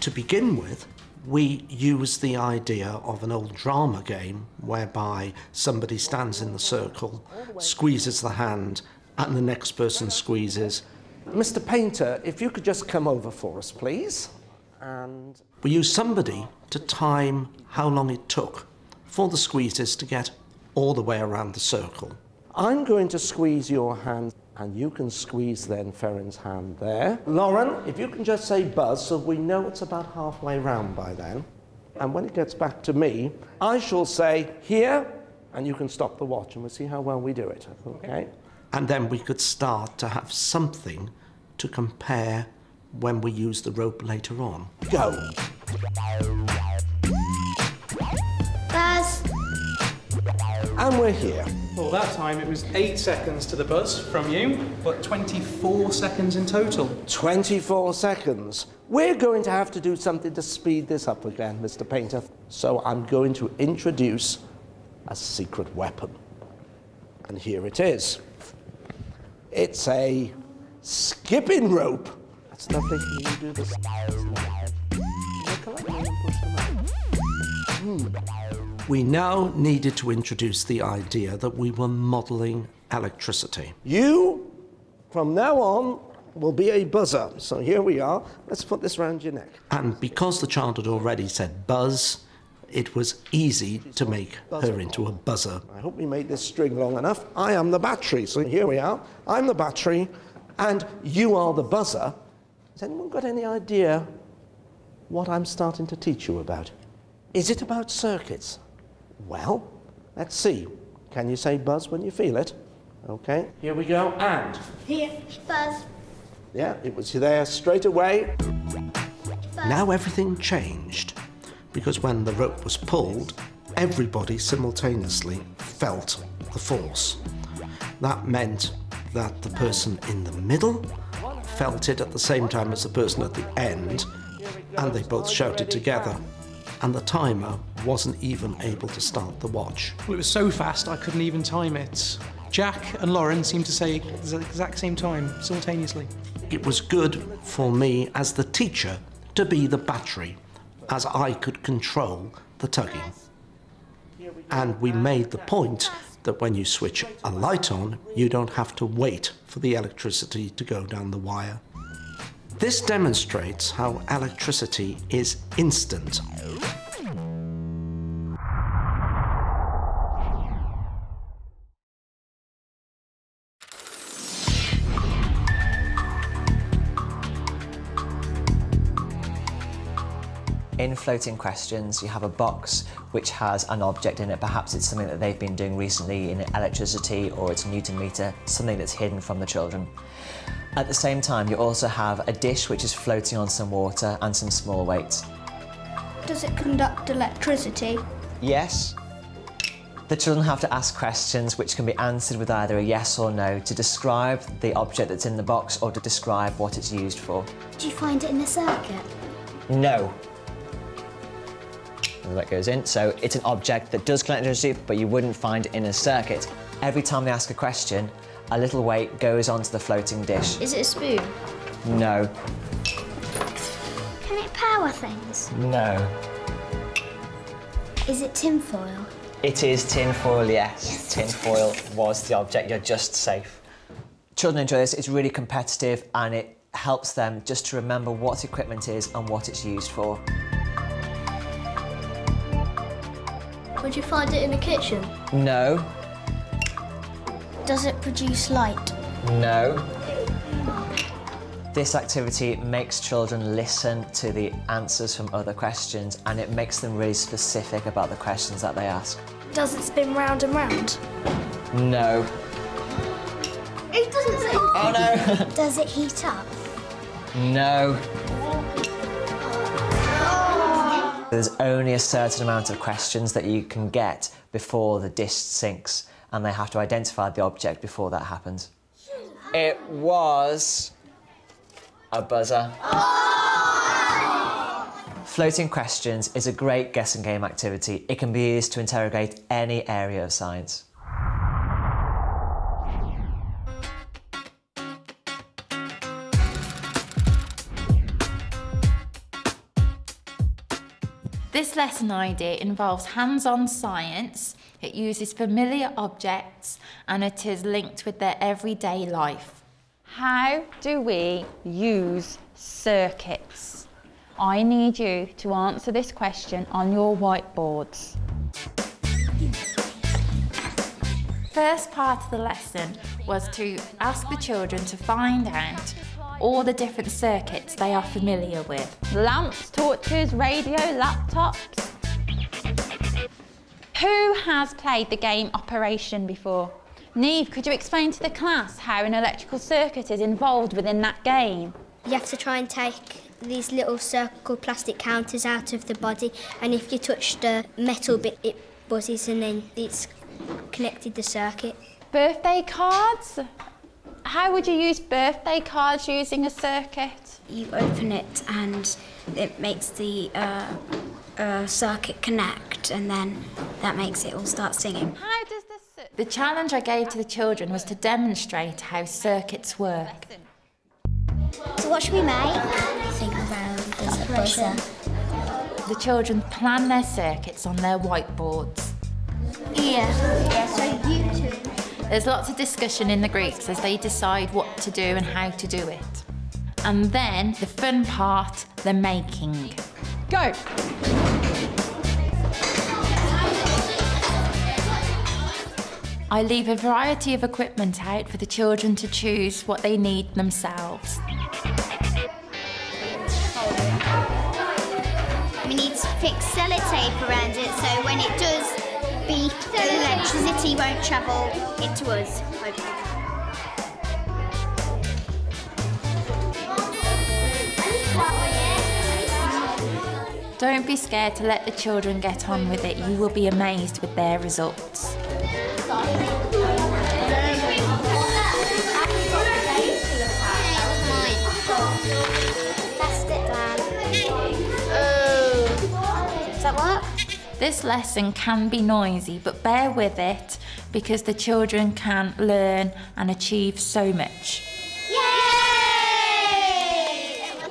To begin with, we use the idea of an old drama game whereby somebody stands in the circle, squeezes the hand, and the next person squeezes. Mr. Painter, if you could just come over for us, please. And we use somebody to time how long it took for the squeezes to get all the way around the circle. I'm going to squeeze your hand, and you can squeeze then Ferrin's hand there. Lauren, if you can just say buzz so we know it's about halfway round by then. And when it gets back to me, I shall say here, and you can stop the watch and we'll see how well we do it, okay? And then we could start to have something to compare when we use the rope later on. Go. Buzz. And we're here. Well, that time it was 8 seconds to the buzz from you, but 24 seconds in total. 24 seconds. We're going to have to do something to speed this up again, Mr. Painter. So I'm going to introduce a secret weapon. And here it is. It's a skipping rope. That's lovely. Can you do this? We now needed to introduce the idea that we were modelling electricity. You, from now on, will be a buzzer. So here we are. Let's put this around your neck. And because the child had already said buzz, it was easy to make her into a buzzer. I hope we made this string long enough. I am the battery. So here we are. I'm the battery, and you are the buzzer. Has anyone got any idea what I'm starting to teach you about? Is it about circuits? Well, let's see. Can you say buzz when you feel it? Okay, here we go, and? Here. Buzz. Yeah, it was there straight away. Buzz. Now everything changed, because when the rope was pulled, everybody simultaneously felt the force. That meant that the person in the middle felt it at the same time as the person at the end, and they both shouted together. And the timer wasn't even able to start the watch. Well, it was so fast I couldn't even time it. Jack and Lauren seemed to say at the exact same time, simultaneously. It was good for me as the teacher to be the battery, as I could control the tugging. And we made the point that when you switch a light on, you don't have to wait for the electricity to go down the wire. This demonstrates how electricity is instant. In floating questions, you have a box which has an object in it. Perhaps it's something that they've been doing recently in electricity, or it's a Newton meter, something that's hidden from the children. At the same time, you also have a dish which is floating on some water and some small weights. Does it conduct electricity? Yes. The children have to ask questions which can be answered with either a yes or no to describe the object that's in the box or to describe what it's used for. Do you find it in a circuit? No. And that goes in. So it's an object that does conduct electricity, but you wouldn't find it in a circuit. Every time they ask a question, a little weight goes onto the floating dish. Is it a spoon? No. Can it power things? No. Is it tinfoil? It is tinfoil, yes. Tinfoil was the object. You're just safe. Children enjoy this. It's really competitive, and it helps them just to remember what equipment is and what it's used for. Would you find it in a kitchen? No. Does it produce light? No. This activity makes children listen to the answers from other questions, and it makes them really specific about the questions that they ask. Does it spin round and round? No. It doesn't say. Oh no! Does it heat up? No. There's only a certain amount of questions that you can get before the dish sinks, and they have to identify the object before that happens. It was a buzzer. Floating questions is a great guessing game activity. It can be used to interrogate any area of science. This lesson idea involves hands-on science, it uses familiar objects, and it is linked with their everyday life. How do we use circuits? I need you to answer this question on your whiteboards. First part of the lesson was to ask the children to find out all the different circuits they are familiar with. Lamps, torches, radio, laptops. Who has played the game Operation before? Neve, could you explain to the class how an electrical circuit is involved within that game? You have to try and take these little circle plastic counters out of the body, and if you touch the metal bit, it buzzes and then it's connected the circuit. Birthday cards? How would you use birthday cards using a circuit? You open it and it makes the circuit connect, and then that makes it all start singing. How does the challenge I gave to the children was to demonstrate how circuits work. So what should we make? Think about the buzzer. The children plan their circuits on their whiteboards. Yeah, so you two. There's lots of discussion in the groups as they decide what to do and how to do it. And then the fun part, the making. Go! I leave a variety of equipment out for the children to choose what they need themselves. We need to fix sellotape around it so when it does beep, the electricity won't travel into us. Don't be scared to let the children get on with it. You will be amazed with their results. Does that work? This lesson can be noisy, but bear with it because the children can learn and achieve so much. Yay!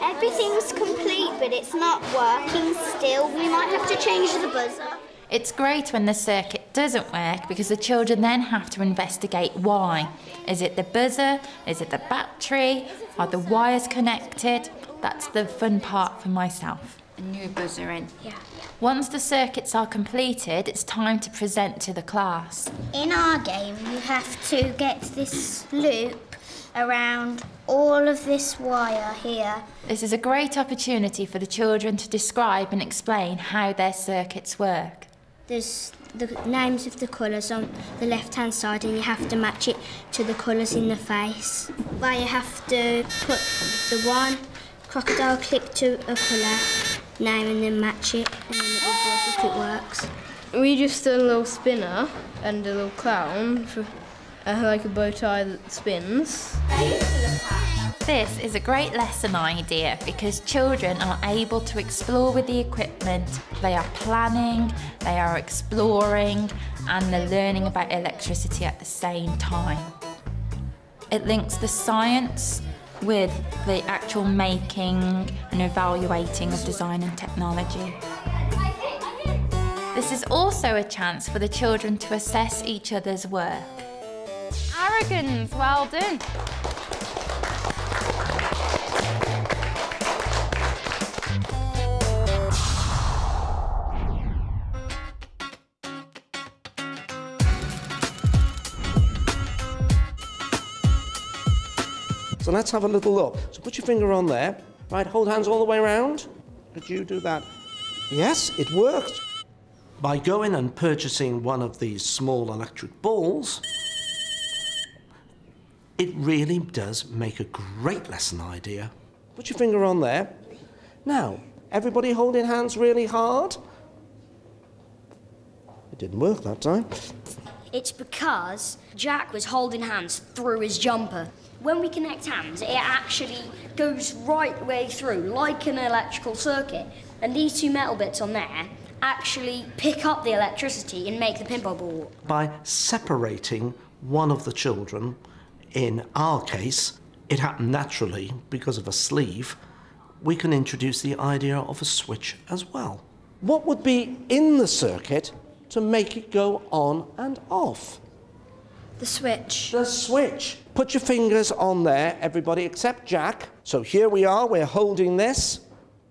Everything's complete, but it's not working still. We might have to change the buzzer. It's great when the circuit doesn't work because the children then have to investigate why. Is it the buzzer? Is it the battery? Are the wires connected? That's the fun part for myself. A new buzzer in. Yeah. Once the circuits are completed, it's time to present to the class. In our game, you have to get this loop around all of this wire here. This is a great opportunity for the children to describe and explain how their circuits work. There's the names of the colours on the left-hand side and you have to match it to the colours in the face. Where you have to put the one crocodile clip to a colour name and then match it and then it will work if it works. We just did a little spinner and a little clown for like a bow tie that spins. This is a great lesson idea because children are able to explore with the equipment. They are planning, they are exploring, and they're learning about electricity at the same time. It links the science with the actual making and evaluating of design and technology. This is also a chance for the children to assess each other's work. Arrogance, well done. So let's have a little look. So put your finger on there. Right, hold hands all the way around. Did you do that? Yes, it worked. By going and purchasing one of these small electric balls, it really does make a great lesson idea. Put your finger on there. Now, everybody holding hands really hard. It didn't work that time. It's because Jack was holding hands through his jumper. When we connect hands, it actually goes right way through, like an electrical circuit. And these two metal bits on there actually pick up the electricity and make the pinball ball. By separating one of the children, in our case, it happened naturally because of a sleeve, we can introduce the idea of a switch as well. what would be in the circuit to make it go on and off? The switch. The switch. Put your fingers on there, everybody except Jack. So here we are, we're holding this,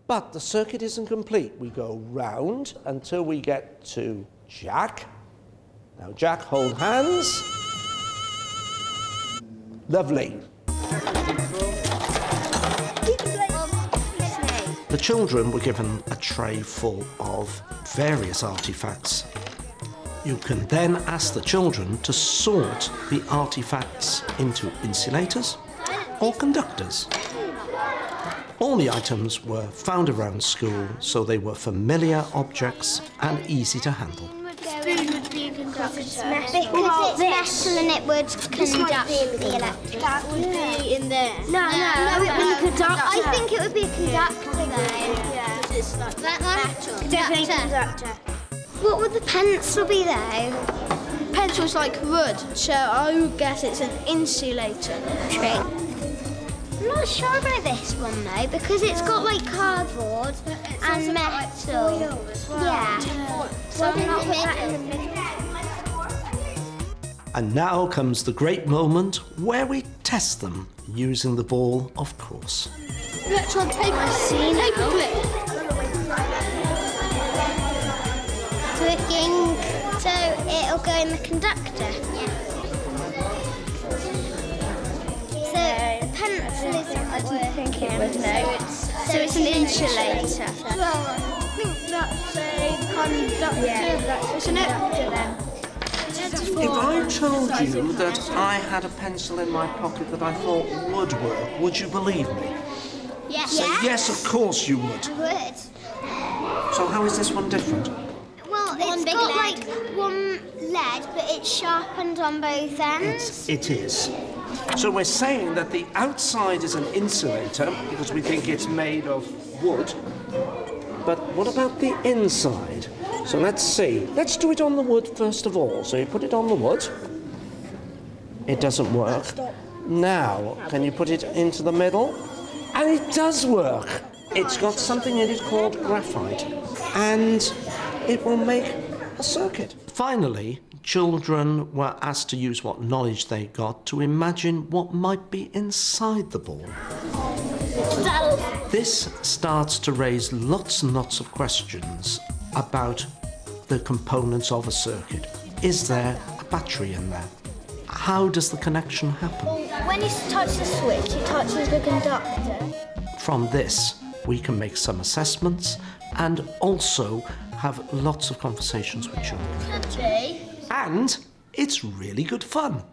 but the circuit isn't complete. We go round until we get to Jack. Now, Jack, hold hands. Lovely. The children were given a tray full of various artifacts. You can then ask the children to sort the artifacts into insulators or conductors. All the items were found around school, so they were familiar objects and easy to handle. Spoon would be a conductor. Because it's metal and it would conduct the electric. That would be in there. No, it would be a conductor. I think it would be a conductor though. Yeah, it's like that metal. Definitely a conductor. What would the pencil be though? Pencil's like wood, so I would guess it's an insulator. Trick. I'm not sure about this one though, because it's got like cardboard and metal. Yeah. So I'm not put that in the middle. And now comes the great moment where we test them using the ball, of course. Let's try paper clip. Working, so it'll go in the conductor. Yeah. So the pencil isn't working. So it's an insulator. Well, I think that's a conductor. Yeah. It's an conductor then. If I told you that I had a pencil in my pocket that I thought would work, would you believe me? Yes. Say yes, of course you would. I would. So how is this one different? Well, it's got like one lead, but it's sharpened on both ends. It is. So we're saying that the outside is an insulator because we think it's made of wood. But what about the inside? So let's see. Let's do it on the wood first of all. So you put it on the wood. It doesn't work. Now, can you put it into the middle? And it does work. It's got something in it called graphite. And it will make a circuit. Finally, children were asked to use what knowledge they got to imagine what might be inside the ball. This starts to raise lots and lots of questions about the components of a circuit. Is there a battery in there? How does the connection happen? When you touch the switch, it touches the conductor. From this, we can make some assessments and also have lots of conversations with children. And it's really good fun.